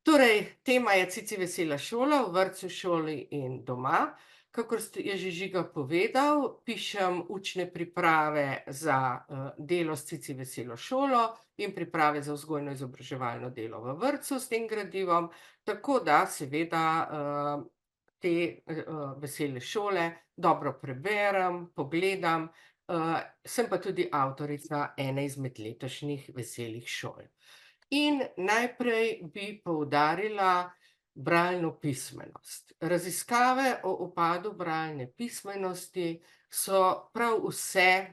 Torej, tema je Cici vesela šola v vrtcu, šoli in doma. Kakor je že Žiga povedal, pišem učne priprave za delo s Cici veselo šolo in priprave za vzgojno-izobraževalno delo v vrtcu s tem gradivom, tako da seveda te vesele šole dobro preberem, pogledam, sem pa tudi avtorica ene izmed letošnjih veselih šol. In najprej bi poudarila bralno pismenost. Raziskave o upadu bralne pismenosti so prav vse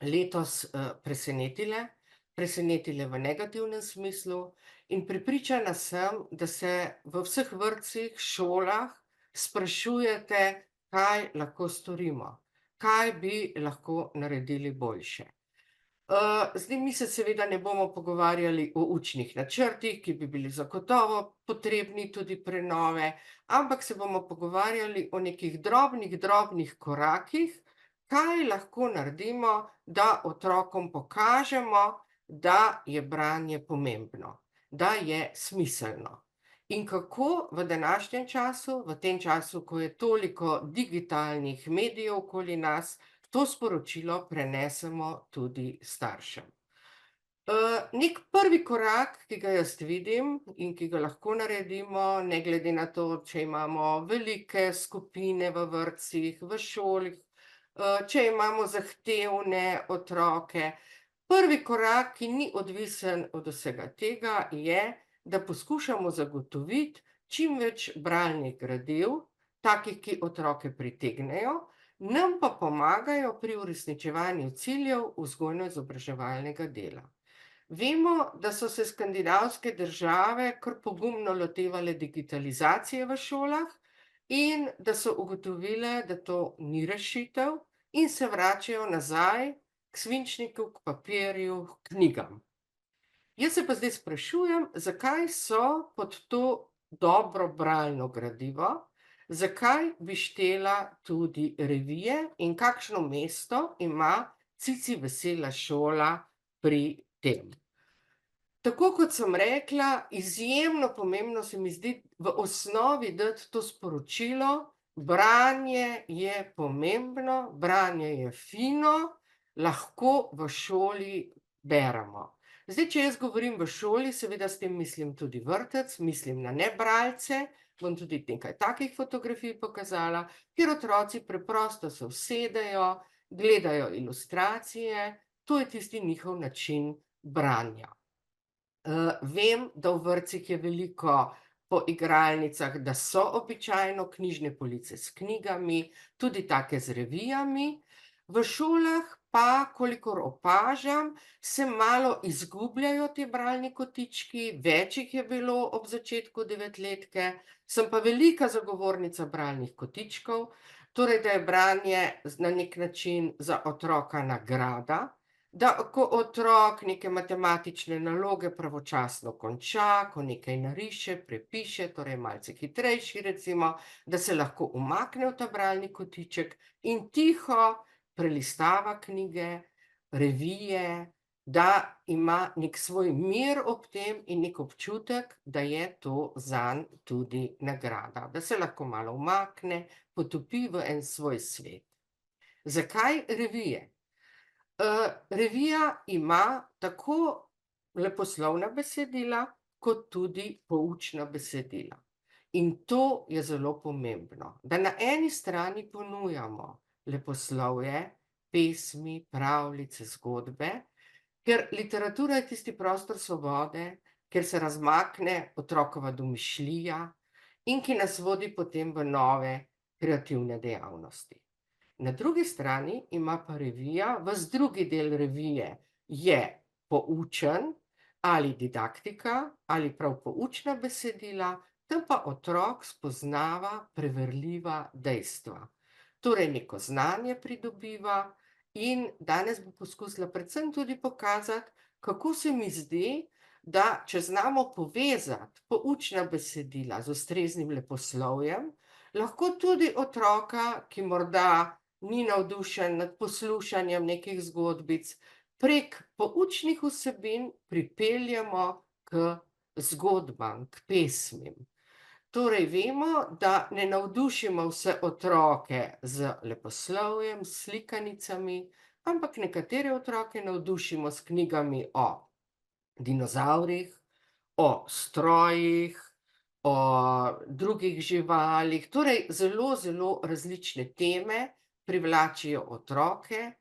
letos presenetile v negativnem smislu in prepričana sem, da se v vseh vrtcih, šolah sprašujete, kaj lahko storimo, kaj bi lahko naredili boljše. Zdaj mi se seveda ne bomo pogovarjali o učnih načrtih, ki bi bili zagotovo potrebni tudi prenove, ampak se bomo pogovarjali o nekih drobnih korakih, kaj lahko naredimo, da otrokom pokažemo, da je branje pomembno, da je smiselno. In kako v današnjem času, v tem času, ko je toliko digitalnih medijev okoli nas, to sporočilo prenesemo tudi staršem. Neki prvi korak, ki ga jaz vidim in ki ga lahko naredimo, ne glede na to, če imamo velike skupine v vrtcih, v šoli, če imamo zahtevne otroke. Prvi korak, ki ni odvisen od vsega tega, je, da poskušamo zagotoviti čim več bralnih gradiv, takih, ki otroke pritegnejo, nam pa pomagajo pri uresničevanju ciljev vzgojno-izobraževalnega dela. Vemo, da so se skandinavske države kar pogumno lotevale digitalizacije v šolah in da so ugotovile, da to ni rešitev in se vračajo nazaj k svinčniku, k papirju, k knjigam. Jaz se pa zdaj sprašujem, zakaj so pod to dobro bralno gradivo, zakaj bi štela tudi revije in kakšno mesto ima Cici vesela šola pri tem. Tako kot sem rekla, izjemno pomembno se mi zdi v osnovi dati to sporočilo, branje je pomembno, branje je fino, lahko v šoli beremo. Zdaj, če jaz govorim v šoli, seveda s tem mislim tudi vrtec, mislim na nebralce, bom tudi nekaj takih fotografij pokazala, kjer otroci preprosto se usedejo, gledajo ilustracije, to je tisti njihov način branja. Vem, da v vrtcih je veliko po igralnicah, da so običajno knjižne police s knjigami, tudi take z revijami. V šolah pa, kolikor opažam, se malo izgubljajo ti bralni kotički, več jih je bilo ob začetku devetletke, sem pa velika zagovornica bralnih kotičkov, torej da je branje na neki način za otroka nagrada, da ko otrok neke matematične naloge pravočasno konča, ko nekaj nariše, prepiše, torej malce hitrejši recimo, da se lahko umakne v ta bralni kotiček in tiho prelistava knjige, revije, da ima neki svoj mir ob tem in neki občutek, da je to zanj tudi nagrada, da se lahko malo umakne, potopi v en svoj svet. Zakaj revije? Revija ima tako leposlovna besedila kot tudi poučna besedila. In to je zelo pomembno, da na eni strani ponujamo leposlovje, pesmi, pravljice, zgodbe, ker literatura je tisti prostor svobode, kjer se razmakne otrokova domišljija in ki nas vodi potem v nove kreativne dejavnosti. Na drugi strani ima pa revija, ves drugi del revije je poučen ali didaktika ali prav poučna besedila, tam pa otrok spoznava preverljiva dejstva. Torej neko znanje pridobiva in danes bom poskusila predvsem tudi pokazati, kako se mi zdi, da če znamo povezati poučna besedila z ustreznim leposlovjem, lahko tudi otroka, ki morda ni navdušen nad poslušanjem nekih zgodbic, prek poučnih vsebin pripeljemo k zgodbam, k pesmim. Torej vemo, da ne navdušimo vse otroke z leposlovjem, s slikanicami, ampak nekatere otroke navdušimo s knjigami o dinozavrih, o strojih, o drugih živalih, torej zelo, zelo različne teme privlačijo otroke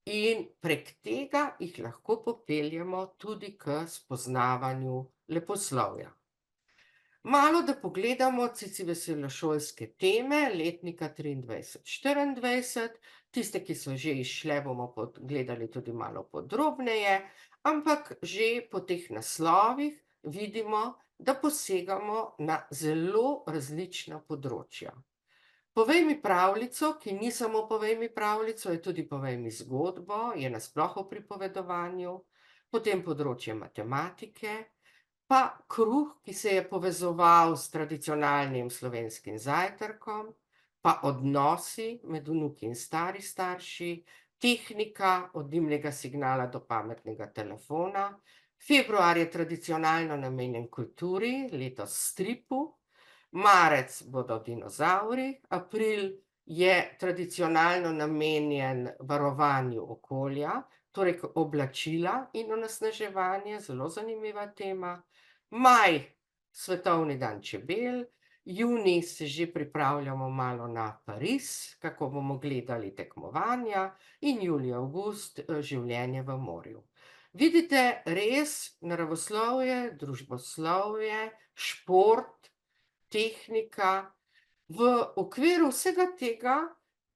in prek tega jih lahko popeljemo tudi k spoznavanju leposlovja. Malo da pogledamo veselošolske teme letnika 23-24, tiste, ki so že izšle, bomo gledali tudi malo podrobneje, ampak že po teh naslovih vidimo, da posegamo na zelo različna področja. Povej mi pravljico, ki ni samo povej mi pravljico, je tudi povej mi zgodbo, je nasploh o pripovedovanju, potem področje matematike, pa kruh, ki se je povezoval s tradicionalnim slovenskim zajtrkom, pa odnosi med vnuki in stari starši, tehnika od dimnega signala do pametnega telefona. Februar je tradicionalno namenjen kulturi, letos stripu, marec bodo dinozavri, april je tradicionalno namenjen varovanju okolja, torej oblačila in onesnaževanje, zelo zanimiva tema. Maj, svetovni dan čebel, junij se že pripravljamo malo na Pariz, kako bomo gledali tekmovanja, in julij, avgust, življenje v morju. Vidite, res naravoslovje, družboslovje, šport, tehnika, v okviru vsega tega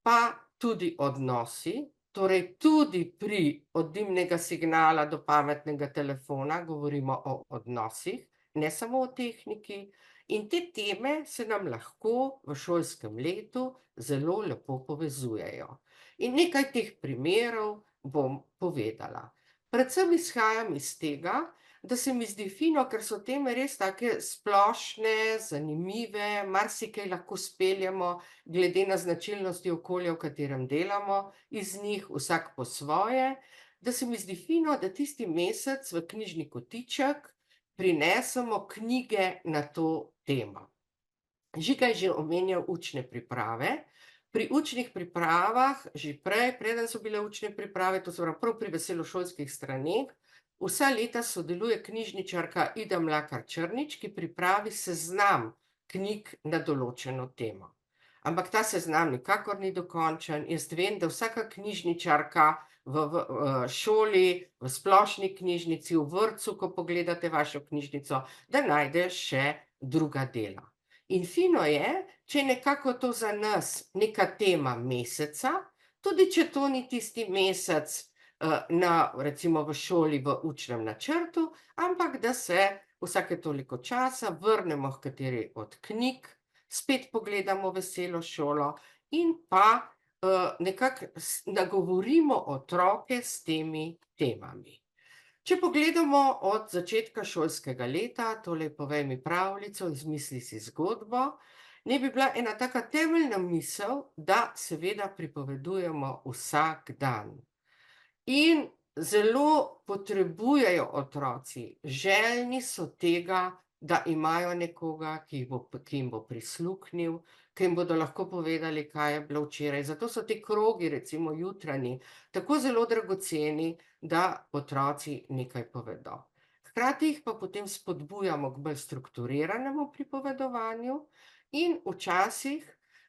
pa tudi odnosi, torej tudi od dimnega signala do pametnega telefona govorimo o odnosih, ne samo o tehniki, in te teme se nam lahko v šolskem letu zelo lepo povezujejo. In nekaj teh primerov bom povedala. Predvsem izhajam iz tega, da se mi zdi fino, ker so teme res take splošne, zanimive, marsikaj lahko speljemo glede na značilnosti okolja, v katerem delamo, iz njih vsak po svoje, da se mi zdi fino, da tisti mesec v knjižni kotiček prinesemo knjige na to temo. Žiga je že omenjal učne priprave. Pri učnih pripravah, že prej, preden so bile učne priprave, to se pravi prav pri veselošolskih straneh, vsa leta sodeluje knjižničarka Ida Mlakar Črnič, ki pripravi seznam knjig na določeno temo. Ampak ta seznam nikakor ni dokončen. Jaz vem, da vsaka knjižničarka v šoli, v splošni knjižnici, v vrtcu, ko pogledate vašo knjižnico, da najde še druga dela. In fino je, če je nekako to za nas neka tema meseca, tudi če to ni tisti mesec, recimo v šoli v učnem načrtu, ampak da se vsake toliko časa vrnemo h kateri od knjig, spet pogledamo Veselo šolo in pa, nekako nagovorimo otroke s temi temami. Če pogledamo od začetka šolskega leta, tole povej mi pravljico, izmisli si zgodbo, naj bi bila ena taka temeljna misel, da seveda pripovedujemo vsak dan. In zelo potrebujejo otroci, željni so tega, da imajo nekoga, ki jim bo prisluhnil, ki jim bodo lahko povedali, kaj je bilo včeraj. Zato so ti krogi, recimo jutranji, tako zelo dragoceni, da otroci nekaj povedo. Hkrati jih pa potem spodbujamo k bolj strukturiranemu pripovedovanju in včasih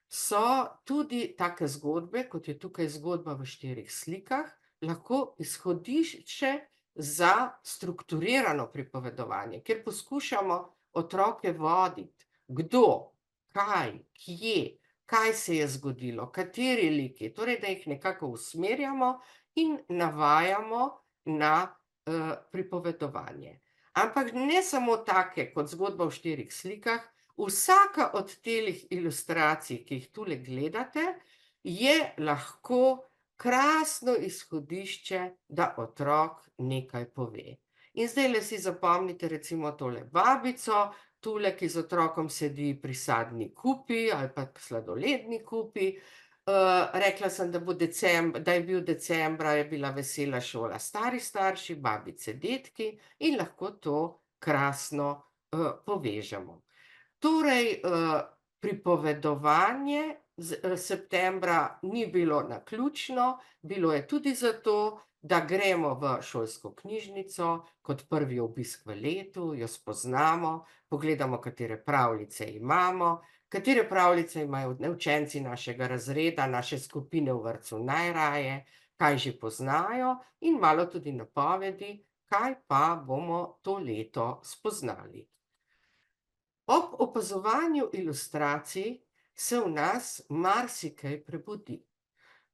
so tudi take zgodbe, kot je tukaj zgodba v 4 slikah, lahko izhodišče za strukturirano pripovedovanje, kjer poskušamo otroke voditi, kdo, kaj, kje, kaj se je zgodilo, kateri liki, torej da jih nekako usmerjamo in navajamo na pripovedovanje. Ampak ne samo take kot zgodba v 4 slikah, vsaka od teh ilustracij, ki jih tule gledate, je lahko krasno izhodišče, da otrok nekaj pove. In zdajle si zapomnite recimo tole babico, tule, ki z otrokom sedi pri sadni kupi ali pa sladoledni kupi. Rekla sem, da je bil decembra, je bila vesela šola, stari starši, babice, dedki in lahko to krasno povežemo. Torej, pripovedovanje septembra ni bilo naključno, bilo je tudi zato, da gremo v šolsko knjižnico kot prvi obisk v letu, jo spoznamo, pogledamo, katere pravljice imamo, katere pravljice imajo učenci našega razreda, naše skupine v vrtcu najraje, kaj že poznajo in malo tudi napovedi, kaj pa bomo to leto spoznali. Ob opazovanju ilustracij se v nas marsikaj prebudi.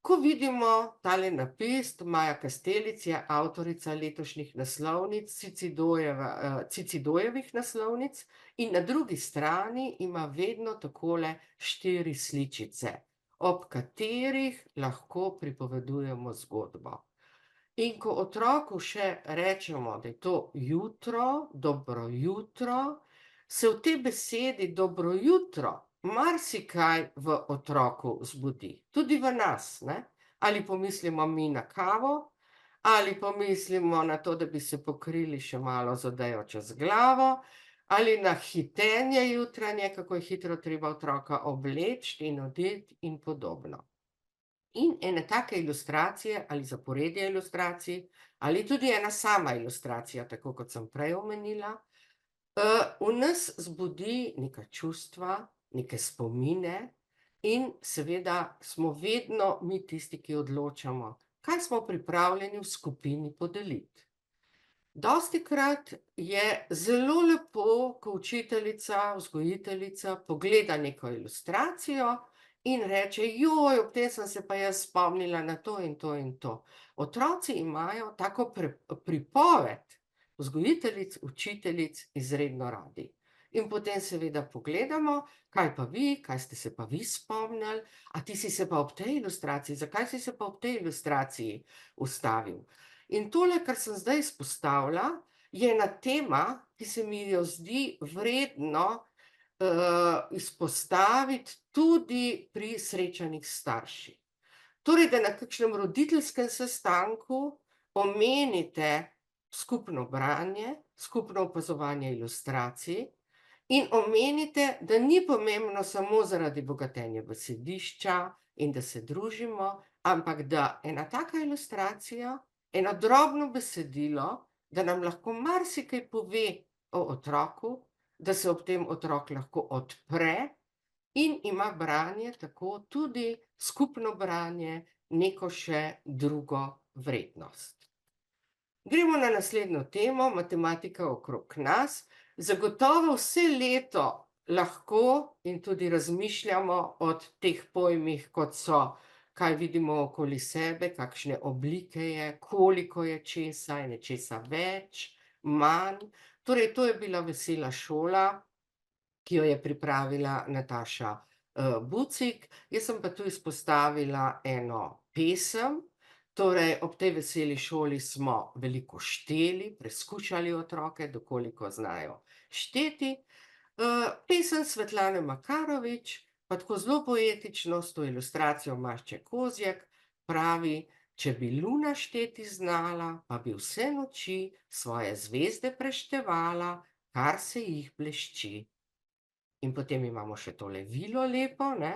Ko vidimo tale napis, Maja Kastelic je avtorica letošnjih naslovnic, Cicidojevih naslovnic, in na drugi strani ima vedno takole 4 sličice, ob katerih lahko pripovedujemo zgodbo. In ko otroku še rečemo, da je to jutro, dobro jutro, se v tej besedi dobro jutro marsikaj v otroku zbudi, tudi v nas, ne? Ali pomislimo mi na kavo, ali pomislimo na to, da bi se pokrili še malo z odejo čez glavo, ali na hitenje jutranje, kako je hitro treba otroka obleči in odeti in podobno. In ene take ilustracije ali zaporedje ilustracij ali tudi ena sama ilustracija, tako kot sem prej omenila, v nas zbudi neka čustva, neke spomine in seveda smo vedno mi tisti, ki odločamo, kaj smo pripravljeni v skupini podeliti. Dostikrat je zelo lepo, ko učiteljica, vzgojiteljica pogleda neko ilustracijo in reče: "Joj, ob tem sem se pa jaz spomnila na to in to in to." Otroci imajo tako pripoved vzgojiteljic, učiteljic izredno radi. In potem seveda pogledamo, kaj pa vi, kaj ste se pa vi spomnili, a ti si se pa ob tej ilustraciji, zakaj si se pa ob tej ilustraciji ustavil? In tole, kar sem zdaj izpostavila, je ena tema, ki se mi jo zdi vredno izpostaviti tudi pri srečanjih s starši. Torej, da na kakšnem roditeljskem sestanku omenite skupno branje, skupno opazovanje ilustracij in omenite, da ni pomembno samo zaradi bogatenja besedišča in da se družimo, ampak da ena taka ilustracija, eno drobno besedilo, da nam lahko marsikaj pove o otroku, da se ob tem otrok lahko odpre in ima branje tako tudi skupno branje neko še drugo vrednost. Gremo na naslednjo temo, matematika okrog nas. Zagotovo vse leto lahko in tudi razmišljamo o teh pojmih, kot so, kaj vidimo okoli sebe, kakšne oblike je, koliko je česa, je nečesa več, manj. Torej, to je bila vesela šola, ki jo je pripravila Nataša Bucik. Jaz sem pa tu izpostavila eno pesem. Torej, ob tej veseli šoli smo veliko šteli, preskušali otroke, dokoliko znajo šteti. Pesem Svetlane Makarovič pa tako zelo poetično s to ilustracijo Mašče Kozjek pravi: "Če bi luna šteti znala, pa bi vse noči svoje zvezde preštevala, kar se jih blešči." In potem imamo še tole vilo lepo, ne: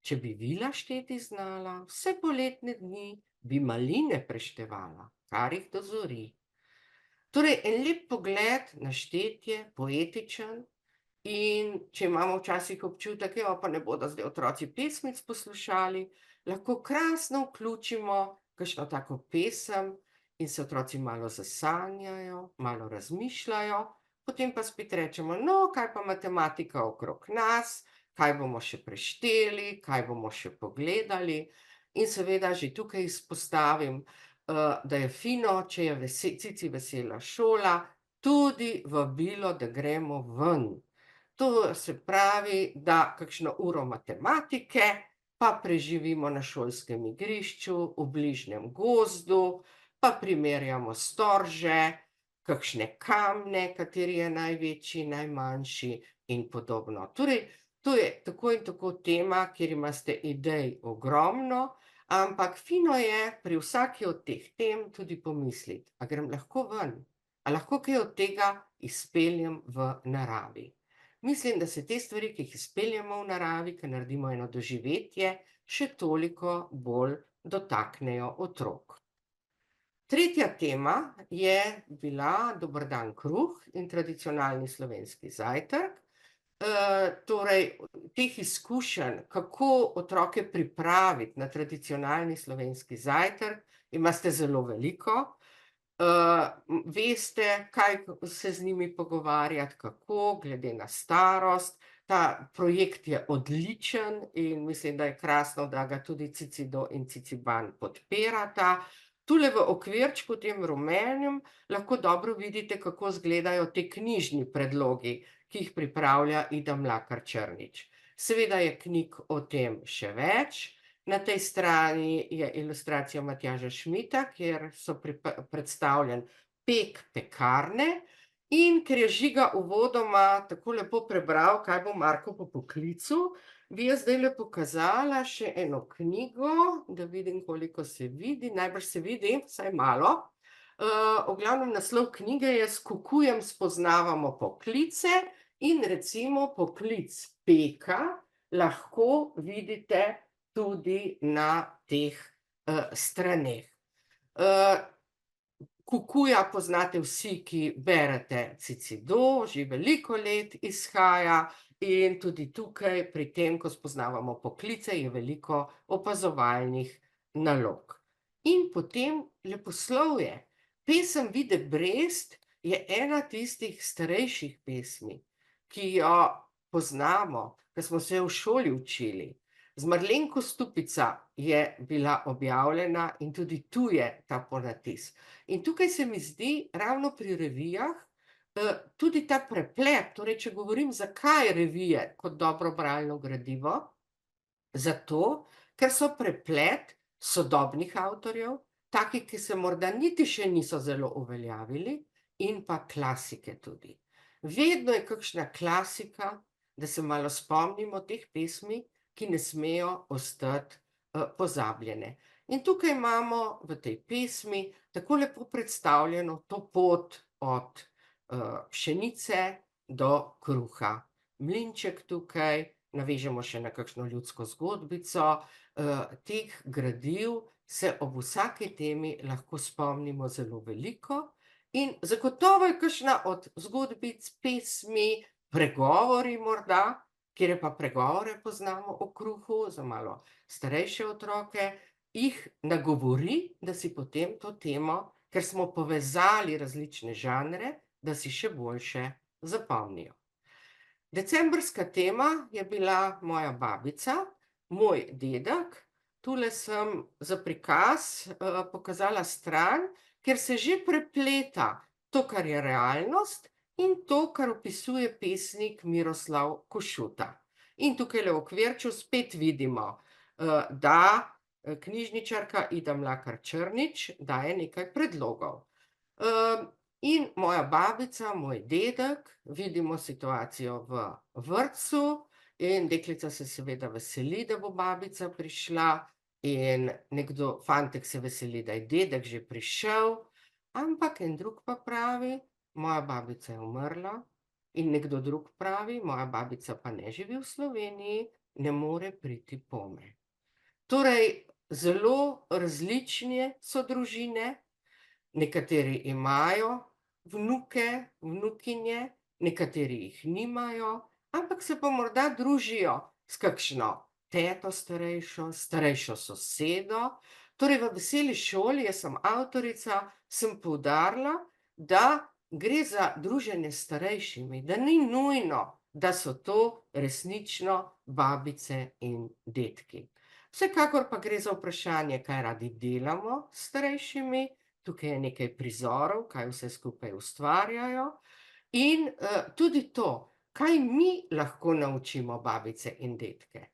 "Če bi vila šteti znala, vse poletne dni bi maline preštevala, kar jih dozori." Torej, en lep pogled na štetje, poetičen, in če imamo včasih občutek, pa ne bodo zdaj otroci pesmic poslušali, lahko krasno vključimo kakšno tako pesem in se otroci malo zasanjajo, malo razmišljajo, potem pa spet rečemo: "No, kaj pa matematika okrog nas, kaj bomo še prešteli, kaj bomo še pogledali?" In seveda že tukaj izpostavim, da je fino, če je Cici vesela šola, tudi vabilo, da gremo ven. To se pravi, da kakšno uro matematike pa preživimo na šolskem igrišču, v bližnjem gozdu, pa primerjamo storže, kakšne kamne, kateri je največji, najmanjši in podobno. Torej, to je tako in tako tema, kjer imate idej ogromno, ampak fino je pri vsaki od teh tem tudi pomisliti, a grem lahko ven, a lahko kaj od tega izpeljem v naravi. Mislim, da se te stvari, ki jih izpeljemo v naravi, ki naredimo eno doživetje, še toliko bolj dotaknejo otrok. Tretja tema je bila Dober dan kruh in tradicionalni slovenski zajtrk. Torej teh izkušenj, kako otroke pripraviti na tradicionalni slovenski zajtrk, imate zelo veliko. Veste, kaj se z njimi pogovarjati, kako, glede na starost. Ta projekt je odličen in mislim, da je krasno, da ga tudi Cicido in Ciciban podpirata. Tule v okvirčku, tem rumenem, lahko dobro vidite, kako izgledajo ti knjižni predlogi, ki jih pripravlja Ida Mlakar Črnič. Seveda je knjig o tem še več. Na tej strani je ilustracija Matjaža Šmita, kjer so predstavljen pek pekarne, in ker je Žiga uvodoma tako lepo prebral, kaj bo Marko po poklicu, bi jaz zdajle pokazala še eno knjigo, da vidim, koliko se vidi, najbrž se vidi, vsaj malo. V glavnem naslov knjige je S kukujem spoznavamo poklice in recimo poklic peka lahko vidite tudi na teh straneh. Kukuja poznate vsi, ki berete Cicido, že veliko let izhaja in tudi tukaj pri tem, ko spoznavamo poklice, je veliko opazovalnih nalog. In potem leposlovje. Pesem Vide Brest je ena tistih starejših pesmi, ki jo poznamo, ker smo se v šoli učili. Z Marlenko Stupica je bila objavljena in tudi tu je ta ponatis. In tukaj se mi zdi, ravno pri revijah, tudi ta preplet, torej če govorim, zakaj revije kot dobro bralno gradivo, zato, ker so preplet sodobnih avtorjev, takih, ki se morda niti še niso zelo uveljavili, in pa klasike tudi. Vedno je kakšna klasika, da se malo spomnimo teh pesmi, ki ne smejo ostati pozabljene. In tukaj imamo v tej pesmi tako lepo predstavljeno to pot od pšenice do kruha. Mlinček tukaj, navežemo še na kakšno ljudsko zgodbico, teh gradiv se ob vsaki temi lahko spomnimo zelo veliko in zagotovo je kakšna od zgodbic, pesmi, pregovori morda, kjer pa pregovore poznamo o kruhu za malo starejše otroke, jih nagovori, da si potem to temo, ker smo povezali različne žanre, da si še boljše zapomnijo. Decembrska tema je bila moja babica, moj dedek. Tule sem za prikaz pokazala stran, kjer se že prepleta to, kar je realnost, in to, kar opisuje pesnik Miroslav Košuta. In tukajle v okvirču spet vidimo, da knjižničarka Ida Mlakar Črnič daje nekaj predlogov. In moja babica, moj dedek, vidimo situacijo v vrtcu in deklica se seveda veseli, da bo babica prišla, in nekdo, fantek se veseli, da je dedek že prišel, ampak en drug pa pravi: moja babica je umrla, in nekdo drug pravi: moja babica pa ne živi v Sloveniji, ne more priti pome. Torej, zelo različne so družine, nekateri imajo vnuke, vnukinje, nekateri jih nimajo, ampak se pa morda družijo s kakšno teto starejšo, starejšo sosedo. Torej, v Veseli šoli, jaz sem avtorica, sem poudarila, da gre za druženje s starejšimi, da ni nujno, da so to resnično babice in dedki. Vsekakor pa gre za vprašanje, kaj radi delamo s starejšimi, tukaj je nekaj prizorov, kaj vse skupaj ustvarjajo, in tudi to, kaj mi lahko naučimo babice in dedke.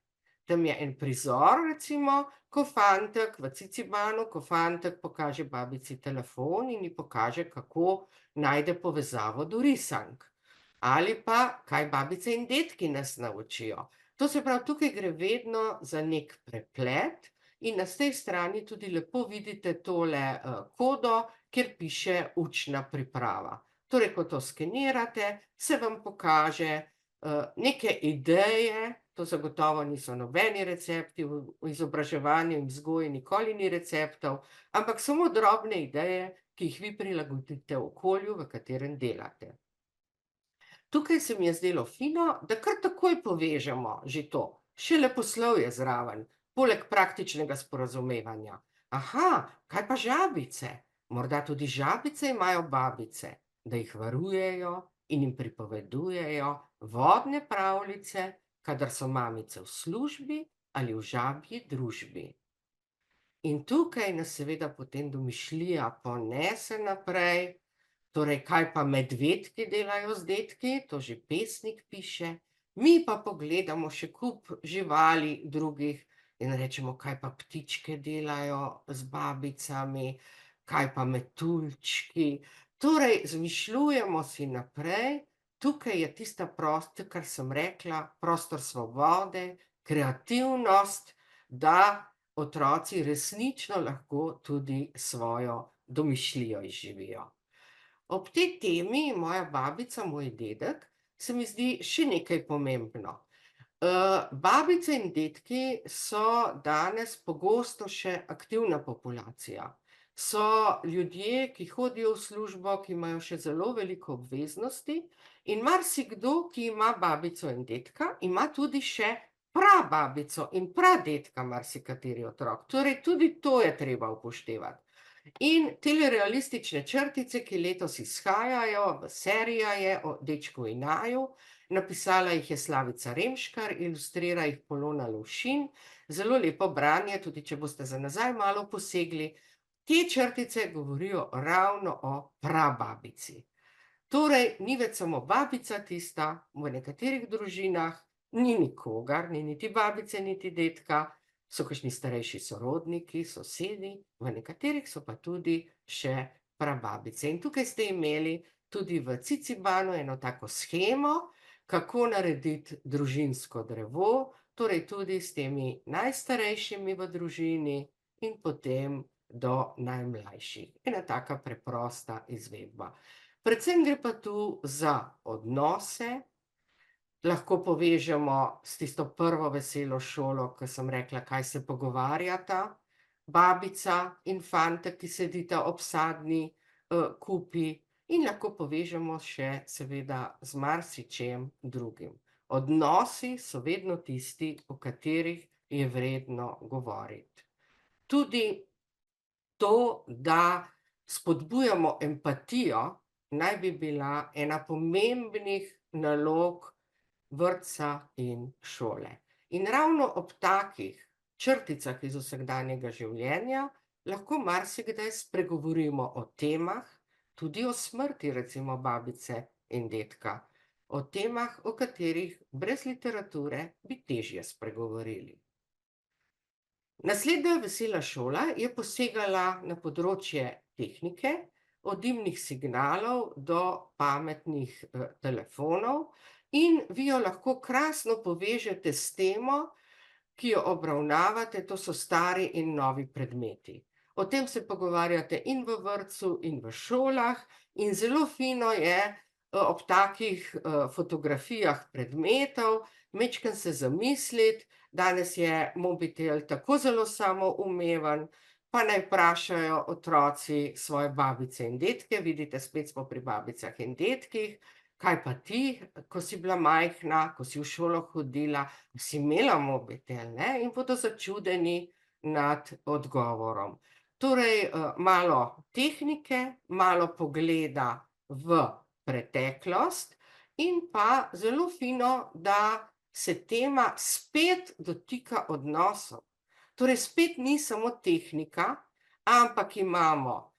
Tam je en prizor, recimo, ko fantek v Cicibanu, ko fantek pokaže babici telefon in ji pokaže, kako najde povezavo do risank. Ali pa, kaj babice in dedki nas naučijo. To se pravi, tukaj gre vedno za nek preplet in na tej strani tudi lepo vidite tole kodo, kjer piše učna priprava. Torej, ko to skenirate, se vam pokaže neke ideje, to zagotovo niso nobeni recepti, v izobraževanju in vzgoji nikoli ni receptov, ampak samo drobne ideje, ki jih vi prilagodite okolju, v katerem delate. Tukaj se mi je zdelo fino, da kar takoj povežemo že to, še leposlovje zraven, poleg praktičnega sporazumevanja. Aha, kaj pa žabice? Morda tudi žabice imajo babice, da jih varujejo in jim pripovedujejo vodne pravljice, kadar so mamice v službi ali v žabji družbi. In tukaj nas seveda potem domišljija ponese naprej. Torej, kaj pa medvedki delajo z dedki, to že pesnik piše, mi pa pogledamo še kup živali drugih in rečemo, kaj pa ptičke delajo z babicami, kaj pa metuljčki. Torej, izmišljujemo si naprej, tukaj je tista kar sem rekla, prostor svobode, kreativnost, da otroci resnično lahko tudi svojo domišljijo izživijo. Ob tej temi moja babica, moj dedek, se mi zdi še nekaj pomembno. Babice in dedki so danes pogosto še aktivna populacija. So ljudje, ki hodijo v službo, ki imajo še zelo veliko obveznosti in marsikdo, ki ima babico in dedka, ima tudi še prababico in pradedka marsikateri otrok. Torej tudi to je treba upoštevati. In tele realistične črtice, ki letos izhajajo, serija je o dečku in naju, napisala jih je Slavica Remškar, ilustrira jih Polona Lovšin, zelo lepo branje, tudi če boste za nazaj malo posegli. Te črtice govorijo ravno o prababici. Torej, ni več samo babica tista, v nekaterih družinah ni nikogar, ni niti babice, niti dedka, so kakšni starejši sorodniki, sosedi, v nekaterih so pa tudi še prababice. In tukaj ste imeli tudi v Cicibanu eno tako shemo, kako narediti družinsko drevo, torej tudi s temi najstarejšimi v družini in potem do najmlajših. Ena taka preprosta izvedba. Predvsem gre pa tu za odnose. Lahko povežemo s tisto prvo veselo šolo, ko sem rekla, kaj se pogovarjata. Babica in fantek, ki sedita ob sadni kupi, in lahko povežemo še seveda z marsičem drugim. Odnosi so vedno tisti, o katerih je vredno govoriti. Tudi to, da spodbujamo empatijo, naj bi bila ena pomembnih nalog vrtca in šole. In ravno ob takih črticah iz vsakdanjega življenja lahko marsikdaj spregovorimo o temah, tudi o smrti recimo babice in dedka, o temah, o katerih brez literature bi težje spregovorili. Naslednja vesela šola je posegala na področje tehnike, od dimnih signalov do pametnih telefonov, in vi jo lahko krasno povežete s temo, ki jo obravnavate, to so stari in novi predmeti. O tem se pogovarjate in v vrtcu in v šolah in zelo fino je ob takih fotografijah predmetov majčkeno se zamisliti, danes je mobitel tako zelo samoumeven, pa naj vprašajo otroci svoje babice in dedke, vidite, spet smo pri babicah in dedkih, kaj pa ti, ko si bila majhna, ko si v šolo hodila, si imela mobitel, ne? In bodo začudeni nad odgovorom. Torej, malo tehnike, malo pogleda v preteklost in pa zelo fino, da se tema spet dotika odnosov. Torej, spet ni samo tehnika, ampak imamo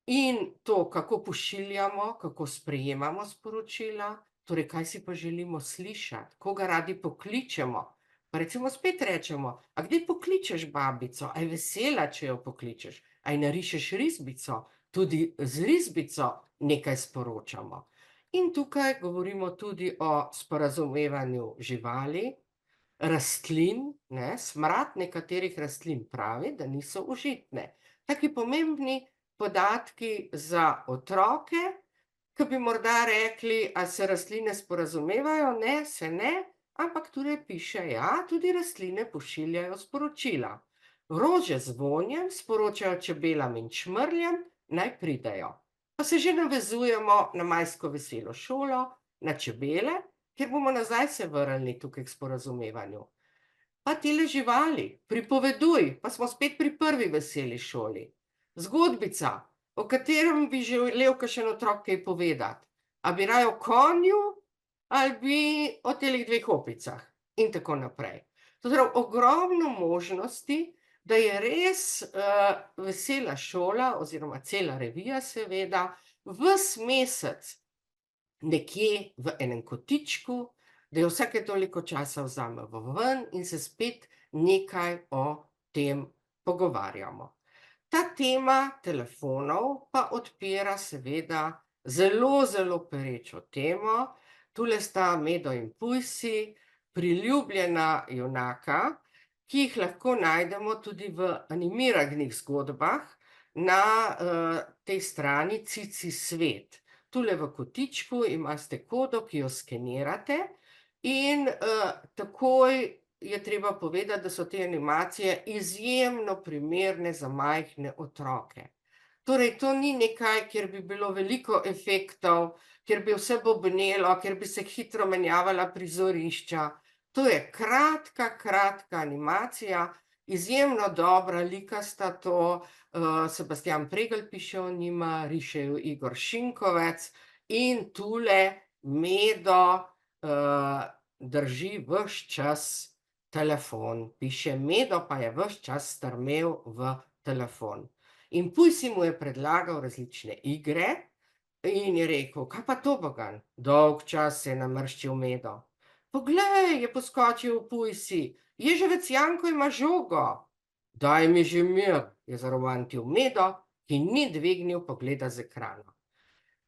in to, kako pošiljamo, kako sprejemamo sporočila, torej, kaj si pa želimo slišati, koga radi pokličemo. Pa recimo spet rečemo, a kdaj pokličeš babico, a je vesela, če jo pokličeš, a ji narišeš risbico, tudi z risbico nekaj sporočamo. In tukaj govorimo tudi o sporazumevanju živali, rastlin, ne, smrad nekaterih rastlin pravi, da niso užitne. Taki pomembni podatki za otroke, ki bi morda rekli, a se rastline sporazumevajo, ne, se ne, ampak tule piše, ja, tudi rastline pošiljajo sporočila. Rože z vonjem sporočajo čebelam in čmrljem, naj pridejo. Pa se že navezujemo na majsko veselo šolo, na čebele, kjer bomo nazaj se vrnili tukaj k sporazumevanju. Pa tele živali, pripoveduj, pa smo spet pri prvi veseli šoli. Zgodbica, o katerem bi želel kakšen otrok kaj povedati. A bi raje o konju ali bi o telih dveh opicah in tako naprej. Torej, ogromno možnosti, da je res vesela šola oziroma cela revija seveda ves mesec nekje v enem kotičku, da jo vsake toliko časa vzamemo ven in se spet nekaj o tem pogovarjamo. Ta tema telefonov pa odpira seveda zelo, zelo perečo temo. Tule sta Medo in Pujsi, priljubljena junaka, ki jih lahko najdemo tudi v animiranih zgodbah na tej strani Cici svet. Tule v kotičku imate kodo, ki jo skenirate in takoj je treba povedati, da so te animacije izjemno primerne za majhne otroke. Torej, to ni nekaj, kjer bi bilo veliko efektov, kjer bi vse bobnelo, kjer bi se hitro menjavala prizorišča. To je kratka animacija, izjemno dobra, likasta to, Sebastijan Pregl piše o njima, riše jo Igor Šinkovec in tule Medo drži ves čas telefon. Piše, Medo pa je ves čas strmel v telefon. In Pujsi mu je predlagal različne igre in je rekel, kaj pa tobogan? Dolg čas se je namrščil Medo. Poglej, je poskočil Pujsi, ježevec Janko ima žogo. Daj mi že mir, je zaromantil Medo, ki ni dvignil pogleda z ekrana.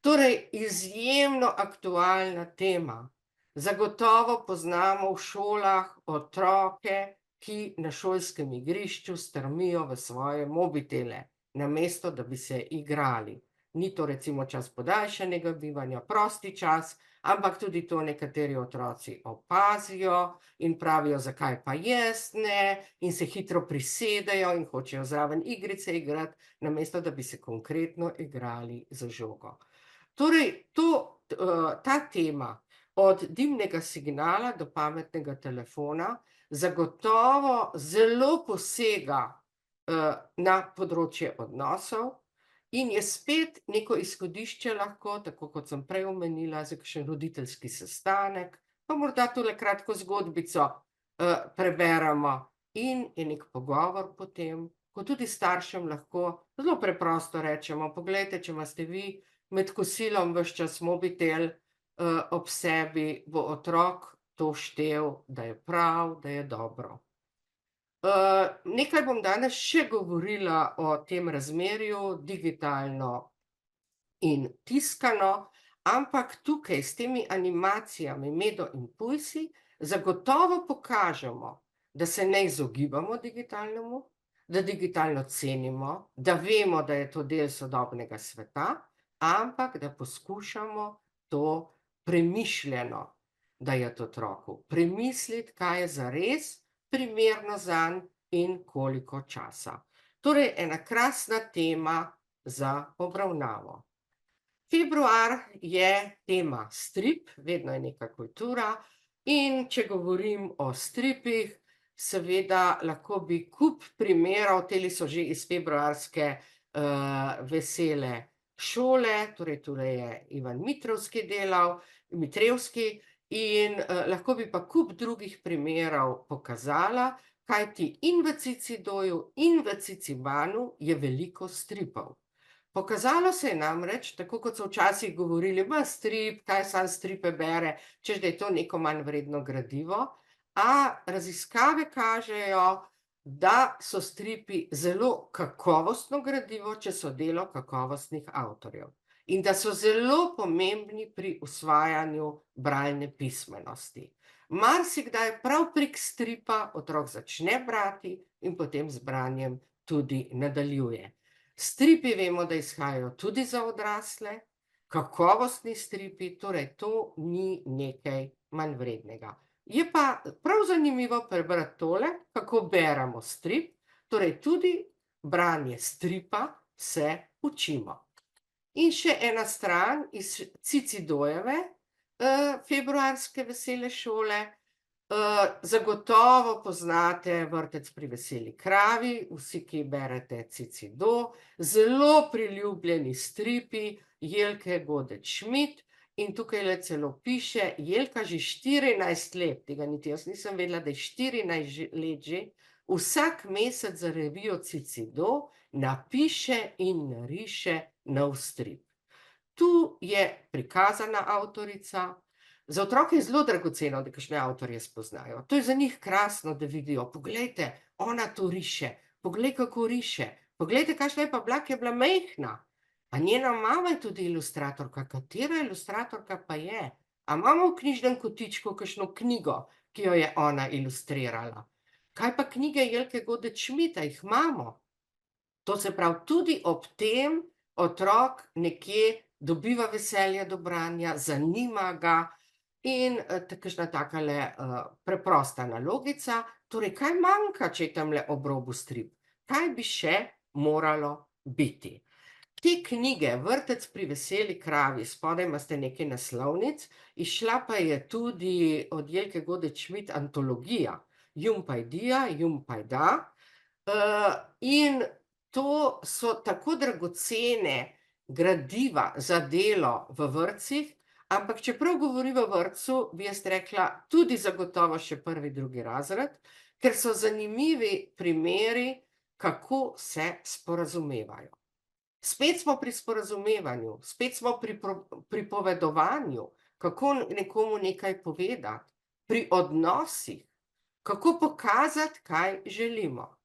Torej, izjemno aktualna tema. Zagotovo poznamo v šolah otroke, ki na šolskem igrišču strmijo v svoje mobitele, namesto da bi se igrali. Ni to recimo čas podaljšanega bivanja, prosti čas, ampak tudi to nekateri otroci opazijo in pravijo, zakaj pa jaz ne, in se hitro prisedejo in hočejo zraven igrice igrati, namesto da bi se konkretno igrali z žogo. Torej, ta tema od dimnega signala do pametnega telefona zagotovo zelo posega na področje odnosov in je spet neko izhodišče lahko, tako kot sem prej omenila, za kakšen roditeljski sestanek, pa morda tole kratko zgodbico preberemo in je neki pogovor potem, ko tudi staršem lahko zelo preprosto rečemo, poglejte, če imate vi med kosilom ves čas mobitel ob sebi, bo otrok to štel, da je prav, da je dobro. Nekaj bom danes še govorila o tem razmerju digitalno in tiskano, ampak tukaj s temi animacijami Medo in Pujsi zagotovo pokažemo, da se ne izogibamo digitalnemu, da digitalno cenimo, da vemo, da je to del sodobnega sveta, ampak da poskušamo to premišljeno dajati otroku. Premisliti, kaj je zares primerno zanj in koliko časa. Torej, ena krasna tema za obravnavo. Februar je tema strip, vedno je neka kultura, in če govorim o stripih, seveda lahko bi kup primerov, teli so že iz februarske vesele šole, torej tule je Ivan Mitrevski delal, in lahko bi pa kup drugih primerov pokazala, kajti in v Cicidoju in v Cicibanu je veliko stripov. Pokazalo se je namreč, tako kot so včasih govorili, strip, kaj sam stripe bere, češ da je to neko manj vredno gradivo, a raziskave kažejo, da so stripi zelo kakovostno gradivo, če so delo kakovostnih avtorjev. In da so zelo pomembni pri usvajanju bralne pismenosti. Marsikdaj prav prek stripa otrok začne brati in potem z branjem tudi nadaljuje. Stripi vemo, da izhajajo tudi za odrasle, kakovostni stripi, torej to ni nekaj manjvrednega. Je pa prav zanimivo prebrati tole, kako beremo strip, torej tudi branje stripa se učimo. In še ena stran iz Cicidojeve februarske vesele šole. Zagotovo poznate Vrtec pri veseli kravi, vsi, ki berete Cicido, zelo priljubljeni stripi Jelke Godec Šmid in tukayle celo piše: Jelka že 14 let, tega niti jaz nisem vedela, da je 14 let že, vsak mesec za revijo Cicido napiše in nariše nov strip. Tu je prikazana avtorica. Za otroke je zelo dragoceno, da kakšne avtorje spoznajo. To je za njih krasno, da vidijo, poglejte, ona to riše, poglej, kako riše, poglejte, kakšna je pa bila, ko je bila majhna. A njena mama je tudi ilustratorka, katera ilustratorka pa je? A imamo v knjižnem kotičku kakšno knjigo, ki jo je ona ilustrirala? Kaj pa knjige Jelke Godec Šmid, a jih imamo? To se pravi, tudi ob tem otrok nekje dobiva veselje do branja, zanima ga in kakšna takale preprosta nalogica, torej kaj manjka, če je tamle ob robu strip? Kaj bi še moralo biti? Te knjige, Vrtec pri veseli kravi, spodaj imate nekaj naslovnic, izšla pa je tudi od Jelke Godec Šmid antologija Jumpajdi-ja, Jumpajda, in to so tako dragocene gradiva za delo v vrtcih, ampak čeprav govori v vrtcu, bi jaz rekla, tudi zagotovo še prvi, drugi razred, ker so zanimivi primeri, kako se sporazumevajo. Spet smo pri sporazumevanju, spet smo pri pripovedovanju, kako nekomu nekaj povedati, pri odnosih, kako pokazati, kaj želimo.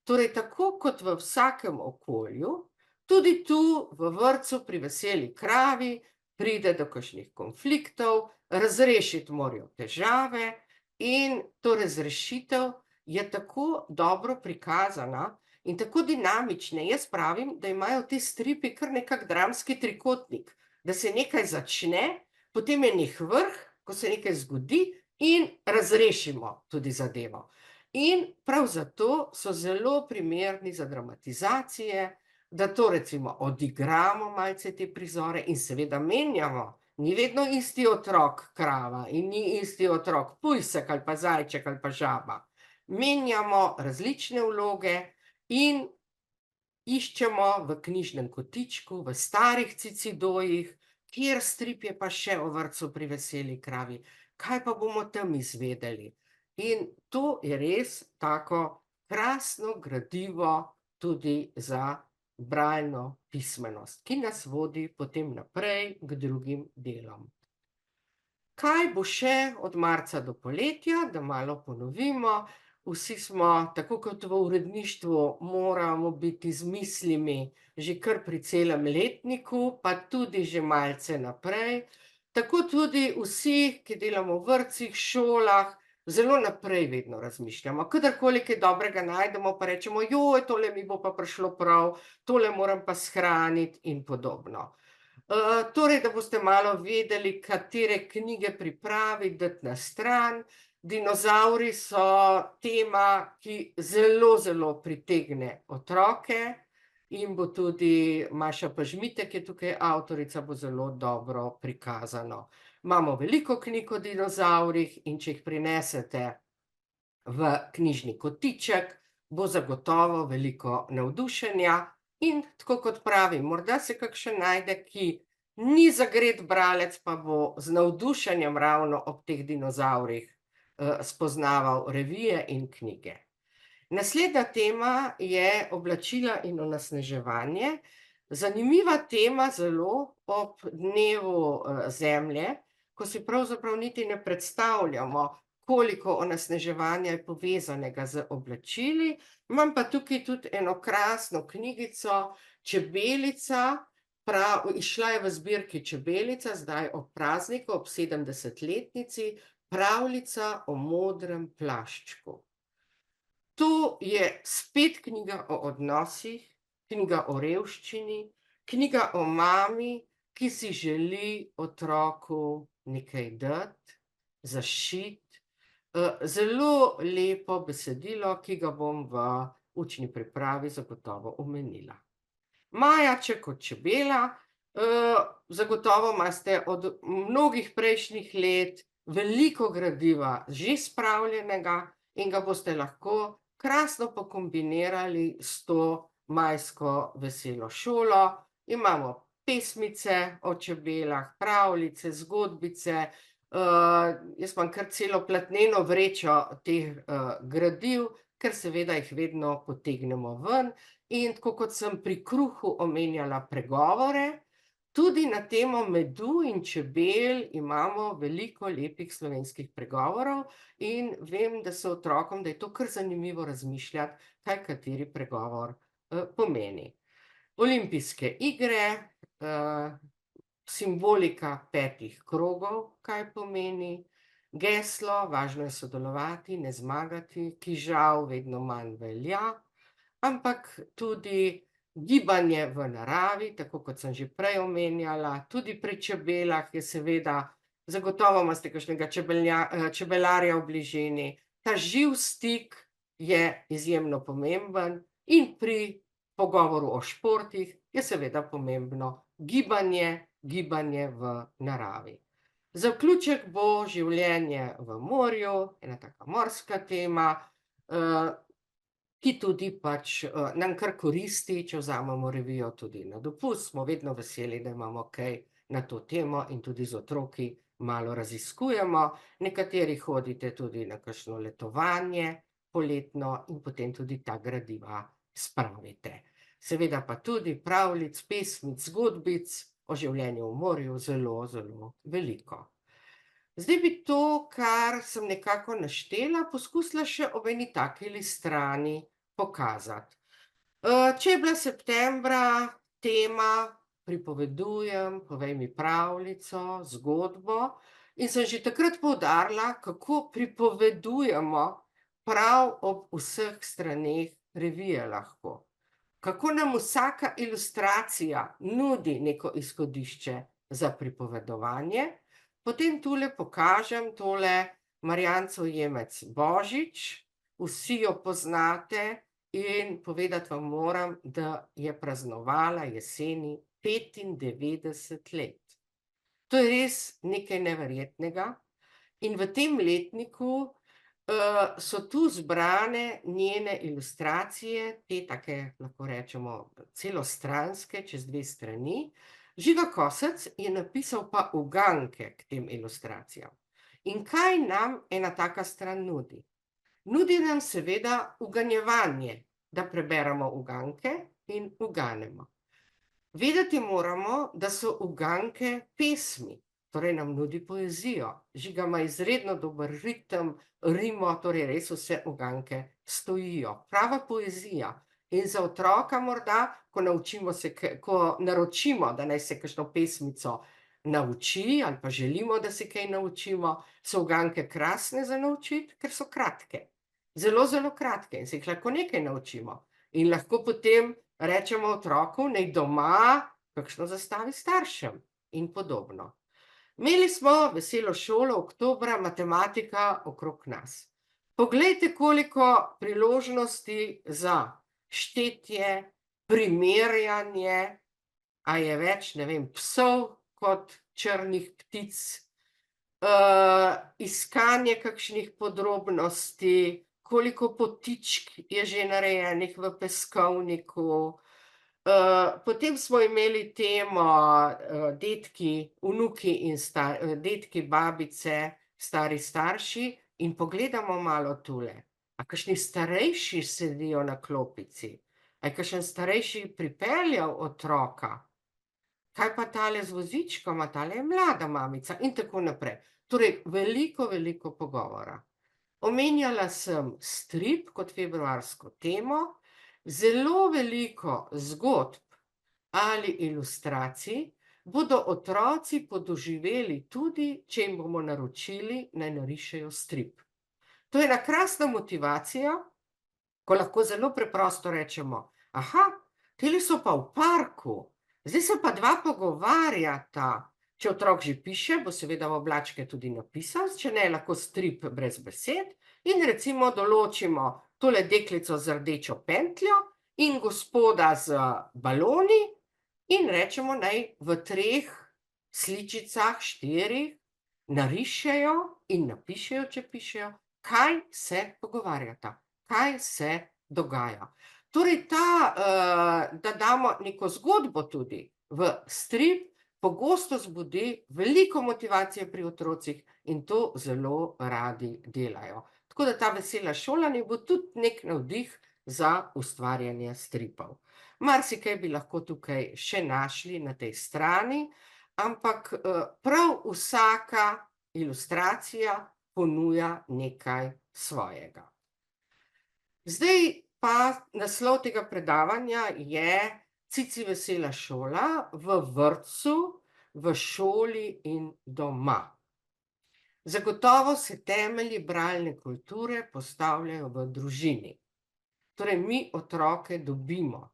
Torej, tako kot v vsakem okolju, tudi tu v vrtcu pri veseli kravi pride do kakšnih konfliktov, razrešiti morajo težave in to razrešitev je tako dobro prikazana in tako dinamična. Jaz pravim, da imajo ti stripi kar nekak dramski trikotnik, da se nekaj začne, potem je neki vrh, ko se nekaj zgodi in razrešimo tudi zadevo. In prav zato so zelo primerni za dramatizacije, da to recimo odigramo malce te prizore in seveda menjamo. Ni vedno isti otrok krava in ni isti otrok pujsek ali pa zajček ali pa žaba. Menjamo različne vloge in iščemo v knjižnem kotičku, v starih Cicidojih, kjer strip je pa še o Vrtcu pri veseli kravi. Kaj pa bomo tam izvedeli? In to je res tako krasno gradivo tudi za bralno pismenost, ki nas vodi potem naprej k drugim delom. Kaj bo še od marca do poletja, da malo ponovimo. Vsi smo, tako kot v uredništvu, moramo biti z mislimi že kar pri celem letniku, pa tudi že malce naprej. Tako tudi vsi, ki delamo v vrtcih, šolah, zelo naprej vedno razmišljamo. Kadarkoli kaj dobrega najdemo, pa rečemo, joj, tole mi bo pa prišlo prav, tole moram pa shraniti in podobno. Torej, da boste malo vedeli, katere knjige pripraviti, dati na stran. Dinozavri so tema, ki zelo, zelo pritegne otroke in bo tudi Maša Pažmitek, ki je tukaj avtorica, bo zelo dobro prikazano. Imamo veliko knjig o dinozavrih in če jih prinesete v knjižni kotiček, bo zagotovo veliko navdušenja in tako kot pravim, morda se kakšen najde, ki ni zagret bralec, pa bo z navdušenjem ravno ob teh dinozavrih spoznaval revije in knjige. Naslednja tema je oblačila in onesnaževanje. Zanimiva tema zelo ob dnevu Zemlje, ko si pravzaprav niti ne predstavljamo, koliko onesnaževanja je povezanega z oblačili. Imam pa tukaj tudi eno krasno knjigico, Čebelica, izšla je v zbirki Čebelica, zdaj ob prazniku, ob 70-letnici, pravljica o modrem plaščku. To je spet knjiga o odnosih, knjiga o revščini, knjiga o mami, ki si želi otroku nekaj dati, zaščiti, zelo lepo besedilo, ki ga bom v učni pripravi zagotovo omenila. Majaček kot čebela, zagotovo imate od mnogih prejšnjih let veliko gradiva že spravljenega in ga boste lahko krasno pokombinirali s to majsko veselo šolo. Imamo pesmice o čebelah, pravljice, zgodbice, jaz imam kar celo platneno vrečo teh, gradiv, ker seveda jih vedno potegnemo ven. In tako kot sem pri kruhu omenjala pregovore, tudi na temo medu in čebel imamo veliko lepih slovenskih pregovorov in vem, da so otrokom, da je to kar zanimivo razmišljati, kaj kateri pregovor, pomeni. Olimpijske igre, simbolika 5 krogov, kaj pomeni, geslo, važno je sodelovati, ne zmagati, ki žal vedno manj velja, ampak tudi gibanje v naravi, tako kot sem že prej omenjala, tudi pri čebelah je seveda, zagotovo imate kakšnega čebelarja v bližini, ta živ stik je izjemno pomemben in pri pogovoru o športih je seveda pomembno gibanje, gibanje v naravi. Zaključek bo življenje v morju, ena taka morska tema, ki tudi pač, nam kar koristi, če vzamemo revijo tudi na dopust, smo vedno veseli, da imamo kaj na to temo in tudi z otroki malo raziskujemo. Nekateri hodite tudi na kakšno letovanje poletno in potem tudi ta gradiva spravite. Seveda pa tudi pravljic, pesmic, zgodbic o življenju v morju zelo, zelo veliko. Zdaj bi to, kar sem nekako naštela, poskusila še ob eni takeli strani pokazati. Če je bila septembra tema Pripovedujem, povej mi pravljico, zgodbo, in sem že takrat poudarila, kako pripovedujemo prav ob vseh straneh revije lahko. Kako nam vsaka ilustracija nudi neko izhodišče za pripovedovanje. Potem tule pokažem tole Marjancov jemec Božič, vsi jo poznate in povedati vam moram, da je praznovala jeseni 95 let. To je res nekaj neverjetnega in v tem letniku, so tu zbrane njene ilustracije, te take, lahko rečemo, celostranske, čez 2 strani. Žiga Kosec je napisal pa uganke k tem ilustracijam. In kaj nam ena taka stran nudi? Nudi nam seveda uganjevanje, da preberemo uganke in uganemo. Vedeti moramo, da so uganke pesmi, torej nam nudi poezijo. Žiga ima izredno dober ritem, rimo, torej res vse uganke stojijo. Prava poezija. In za otroka morda, ko naročimo, da naj se kakšno pesmico nauči ali pa želimo, da se kaj naučimo, so uganke krasne za naučiti, ker so kratke. Zelo, zelo kratke in se jih lahko nekaj naučimo. In lahko potem rečemo otroku, naj doma kakšno zastavi staršem in podobno. Imeli smo veselo šolo oktobra, matematika okrog nas. Poglejte, koliko priložnosti za štetje, primerjanje, a je več, ne vem, psov kot črnih ptic, iskanje kakšnih podrobnosti, koliko potičk je že narejenih v peskovniku. Potem smo imeli temo, dedki, vnuki in dedki, babice, stari starši in pogledamo malo tule. A kakšni starejši sedijo na klopici? A je kakšen starejši pripeljal otroka? Kaj pa tale z vozičkom, a tale je mlada mamica in tako naprej. Torej veliko, veliko pogovora. Omenjala sem strip kot februarsko temo, zelo veliko zgodb ali ilustracij bodo otroci podoživeli tudi, če jim bomo naročili, naj narišejo strip. To je ena krasna motivacija, ko lahko zelo preprosto rečemo: "Aha, tile so pa v parku, Zdaj se pa dva pogovarjata. Če otrok že piše, bo seveda v oblačke tudi napisal, če ne, lahko strip brez besed in recimo določimo tole deklico z rdečo pentljo in gospoda z baloni in rečemo, naj v 3 sličicah, 4 narišejo in napišejo, če pišejo, kaj se pogovarjata, kaj se dogaja. Torej da damo neko zgodbo tudi v strip, pogosto zbudi veliko motivacije pri otrocih in to zelo radi delajo. Tako da ta vesela šolanje bo tudi neki navdih za ustvarjanje stripov. Marsikaj bi lahko tukaj še našli na tej strani, ampak prav vsaka ilustracija ponuja nekaj svojega. Zdaj pa naslov tega predavanja je Cici vesela šola v vrtcu, v šoli in doma. Zagotovo se temelji bralne kulture postavljajo v družini. Torej, mi otroke dobimo.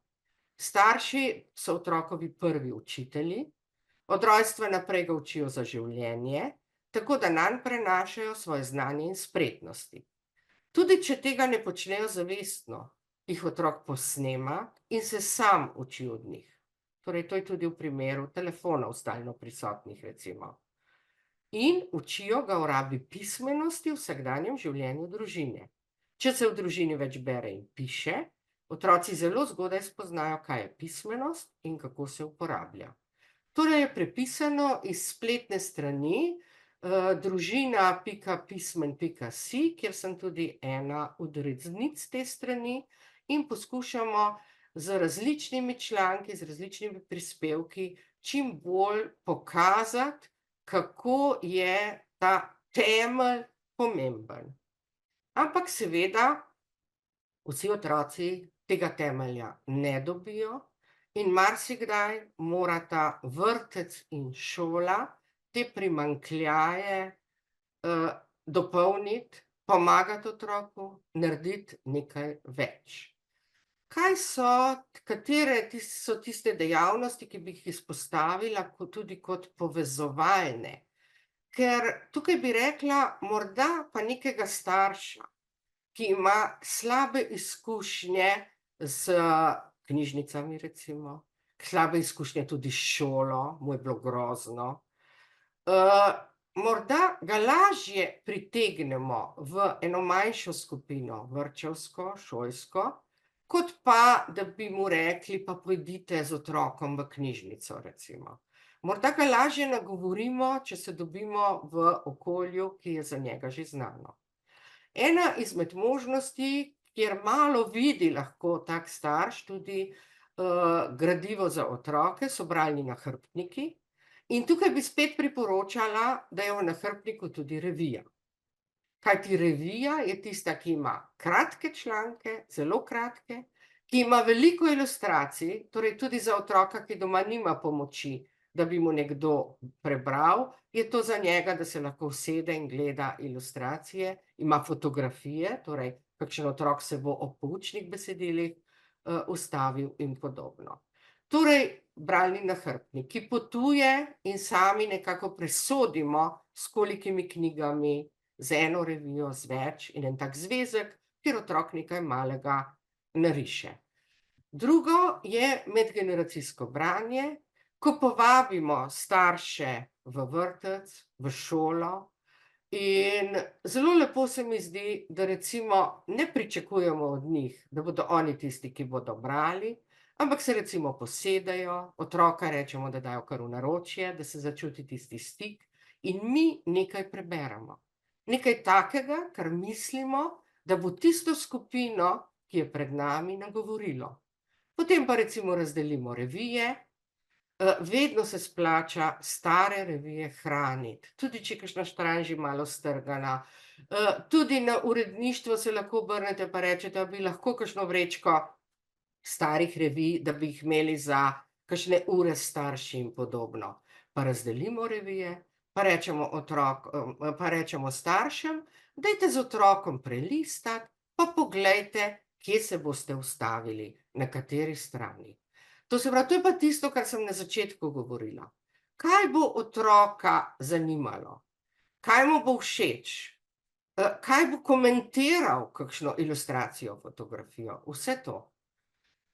Starši so otrokovi prvi učitelji, od rojstva naprej ga učijo za življenje, tako da nanj prenašajo svoje znanje in spretnosti. Tudi če tega ne počnejo zavestno, jih otrok posnema in se sam uči od njih. Torej, to je tudi v primeru telefonov stalno prisotnih, recimo. In učijo ga o rabi pismenosti v vsakdanjem življenju družine. Če se v družini več bere in piše, otroci zelo zgodaj spoznajo, kaj je pismenost in kako se uporablja. Torej je prepisano iz spletne strani družina.pismen.si, kjer sem tudi ena od urednic te strani in poskušamo z različnimi članki, z različnimi prispevki čim bolj pokazati, kako je ta temelj pomemben. Ampak seveda vsi otroci tega temelja ne dobijo in marsikdaj morata vrtec in šola te primanjkljaje dopolniti, pomagati otroku, narediti nekaj več. Katere so tiste dejavnosti, ki bi jih izpostavila tudi kot povezovalne? Ker tukaj bi rekla, morda pa nekega starša, ki ima slabe izkušnje s knjižnicami, recimo, slabe izkušnje tudi s šolo, mu je bilo grozno. Morda ga lažje pritegnemo v eno manjšo skupino, vrtčevsko, šolsko, kot pa, da bi mu rekli, pa pojdite z otrokom v knjižnico, recimo. Morda ga lažje nagovorimo, če se dobimo v okolju, ki je za njega že znano. Ena izmed možnosti, kjer malo vidi lahko tak starš tudi gradivo za otroke, so bralni nahrbtniki. In tukaj bi spet priporočala, da je v nahrbtniku tudi revija. Kajti revija je tista, ki ima kratke članke, zelo kratke, ki ima veliko ilustracij, torej tudi za otroka, ki doma nima pomoči, da bi mu nekdo prebral, je to za njega, da se lahko usede in gleda ilustracije, ima fotografije, torej kakšen otrok se bo ob poučnih besedilih ustavil in podobno. Torej, bralni nahrbtnik, ki potuje in sami nekako presodimo, s kolikimi knjigami, z eno revijo, z več in en tak zvezek, kjer otrok nekaj malega nariše. Drugo je medgeneracijsko branje, ko povabimo starše v vrtec, v šolo in zelo lepo se mi zdi, da recimo ne pričakujemo od njih, da bodo oni tisti, ki bodo brali, ampak se recimo posedejo, otroka rečemo, da dajo kar v naročje, da se začuti tisti stik in mi nekaj preberemo. Nekaj takega, kar mislimo, da bo tisto skupino, ki je pred nami, nagovorilo. Potem pa recimo razdelimo revije. Vedno se splača stare revije hraniti, tudi če je kakšna stran že malo strgana. Tudi na uredništvo se lahko obrnete pa rečete, a bi lahko kakšno vrečko starih revij, da bi jih imeli za kakšne ure s starši in podobno. Pa razdelimo revije, pa rečemo staršem, dajte z otrokom prelistati, pa poglejte, kje se boste ustavili, na kateri strani. To se pravi, to je pa tisto, kar sem na začetku govorila. Kaj bo otroka zanimalo? Kaj mu bo všeč? Kaj bo komentiral kakšno ilustracijo, fotografijo? Vse to.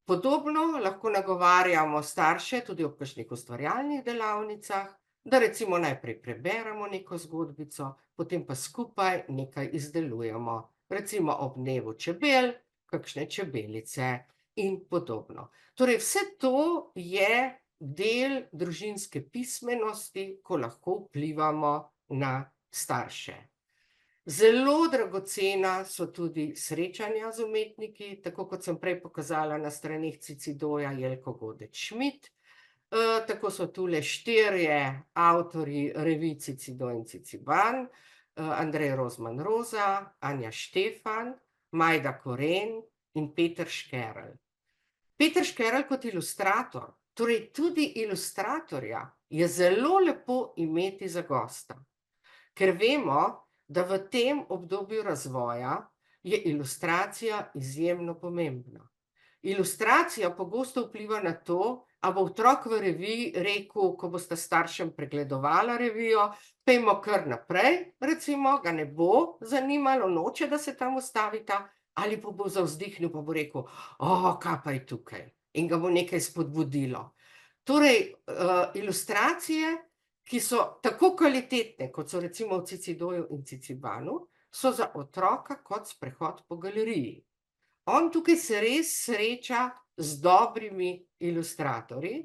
Podobno lahko nagovarjamo starše tudi ob kakšnih ustvarjalnih delavnicah, da recimo najprej preberemo neko zgodbico, potem pa skupaj nekaj izdelujemo. Recimo ob dnevu čebel, kakšne čebelice in podobno. Torej vse to je del družinske pismenosti, ko lahko vplivamo na starše. Zelo dragocena so tudi srečanja z umetniki, tako kot sem prej pokazala na straneh Cicidoja, Jelko Godec Šmid. Tako so tule 4 avtorji revij Cicidoj in Ciciban, Andrej Rozman Roza, Anja Štefan, Majda Koren in Peter Škerl. Peter Škerl kot ilustrator, torej tudi ilustratorja, je zelo lepo imeti za gosta, ker vemo, da v tem obdobju razvoja je ilustracija izjemno pomembna. Ilustracija pogosto vpliva na to, a bo otrok v reviji rekel, ko bosta staršem pregledovala revijo, pojdimo kar naprej, recimo, ga ne bo zanimalo, noče, da se tam ustavita, ali pa bo zavzdihnil, pa bo rekel, kaj pa je tukaj, in ga bo nekaj spodbudilo. Torej, ilustracije, ki so tako kvalitetne, kot so recimo v Cicidoju in Cicibanu, so za otroka kot sprehod po galeriji. On tukaj se res sreča z dobrimi ilustratorji,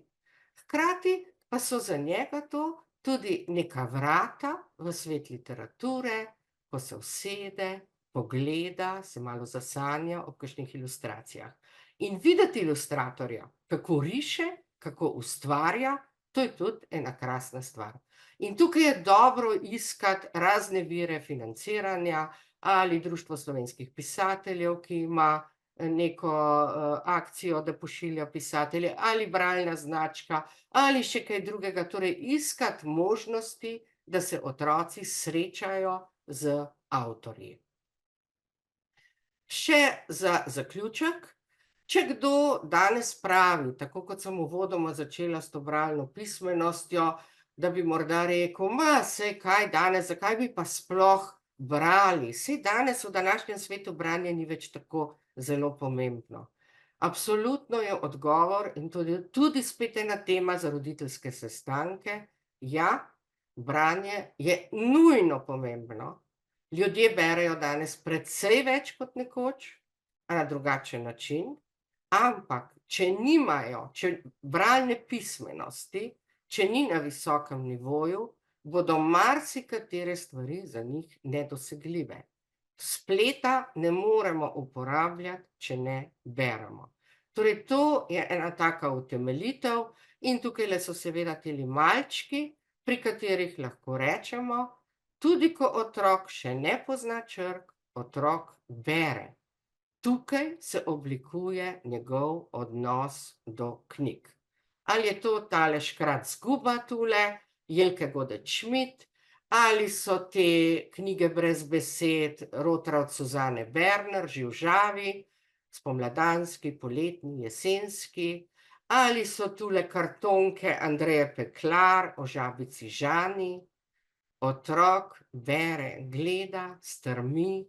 hkrati pa so za njega to tudi neka vrata v svet literature, ko se usede, pogleda, se malo zasanja ob kakšnih ilustracijah. In videti ilustratorja, kako riše, kako ustvarja, to je tudi ena krasna stvar. In tukaj je dobro iskati razne vire financiranja, ali Društvo slovenskih pisateljev, ki ima neko akcijo, da pošilja pisatelje, ali bralna značka, ali še kaj drugega. Torej, iskati možnosti, da se otroci srečajo z avtorji. Še za zaključek. Če kdo danes pravi, tako kot sem uvodoma začela s to bralno pismenostjo, da bi morda rekel, saj kaj danes, zakaj bi pa sploh brali, saj danes v današnjem svetu branje ni več tako zelo pomembno. Absolutno je odgovor in tudi spet ena tema za roditeljske sestanke, ja, branje je nujno pomembno. Ljudje berejo danes precej več kot nekoč, a na drugačen način. Ampak, če nimajo bralne pismenosti, če ni na visokem nivoju, bodo marsikatere stvari za njih nedosegljive. Spleta ne moremo uporabljati, če ne beremo. Torej, to je ena taka utemeljitev in tukajle so seveda teli malčki, pri katerih lahko rečemo, tudi ko otrok še ne pozna črk, otrok bere. Tukaj se oblikuje njegov odnos do knjig. Ali je to tale Škrat Zguba tule, Jelke Godec Šmid, ali so te knjige brez besed Rotra od Suzane Berner, Živžavi, spomladanski, poletni, jesenski, ali so tule kartonke Andreje Peklar o žabici Žani. Otrok bere, gleda, strmi,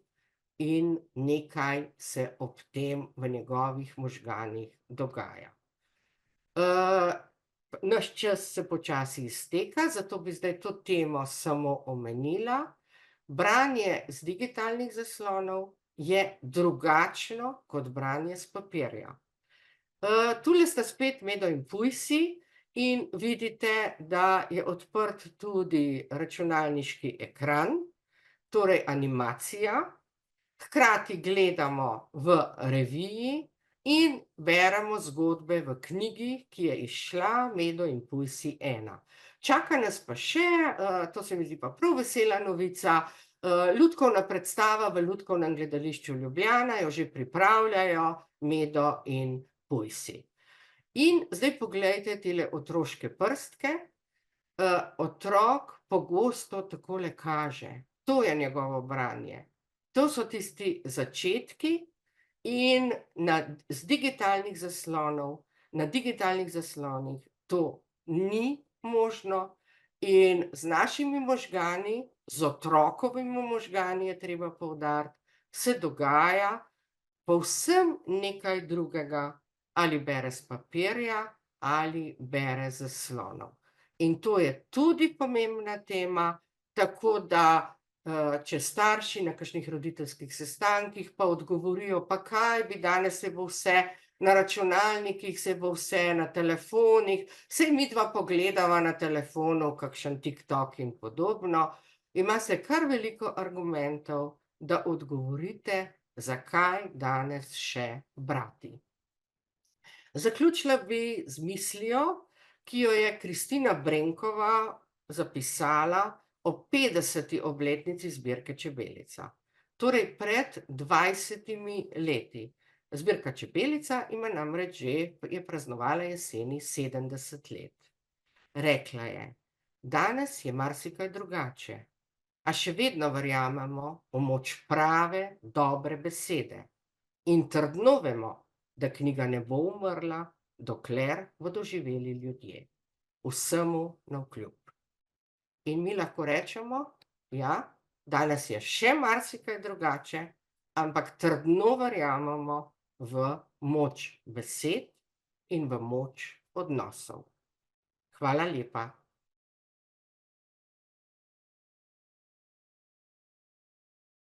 in nekaj se ob tem v njegovih možganih dogaja. Naš čas se počasi izteka, zato bi zdaj to temo samo omenila. Branje z digitalnih zaslonov je drugačno kot branje s papirja. Tule sta spet Medo in Pujsi in vidite, da je odprt tudi računalniški ekran, torej animacija. Hkrati gledamo v reviji in beremo zgodbe v knjigi, ki je izšla, Medo in Pujsi 1. Čaka nas pa še, to se mi zdi pa prav vesela novica, lutkovna predstava v Lutkovnem gledališču Ljubljana, jo že pripravljajo Medo in Pujsi. In zdaj poglejte tele otroške prstke. Otrok pogosto takole kaže. To je njegovo branje. To so tisti začetki in z digitalnih zaslonov na digitalnih zaslonih to ni možno in z našimi možgani, z otrokovimi možgani, je treba poudariti, se dogaja povsem nekaj drugega, ali bere s papirja ali bere z zaslonov. In to je tudi pomembna tema, tako da, če starši na kakšnih roditeljskih sestankih pa odgovorijo: "Pa kaj bi danes, saj bo vse na računalnikih, saj bo vse na telefonih, saj midva pogledava na telefonu kakšen TikTok in podobno." Imate kar veliko argumentov, da odgovorite, zakaj danes še brati. Zaključila bi z mislijo, ki jo je Kristina Brenkova zapisala ob 50. obletnici zbirke Čebelica. Torej pred 20 leti. Zbirka Čebelica ima namreč že, je praznovala jeseni 70 let. Rekla je: "Danes je marsikaj drugače, a še vedno verjamemo v moč prave, dobre besede. In trdno vemo, da knjiga ne bo umrla, dokler bodo živeli ljudje. Vsemu navkljub." In mi lahko rečemo: "Ja, danes je še marsikaj drugače, ampak trdno verjamemo v moč besed in v moč odnosov." Hvala lepa.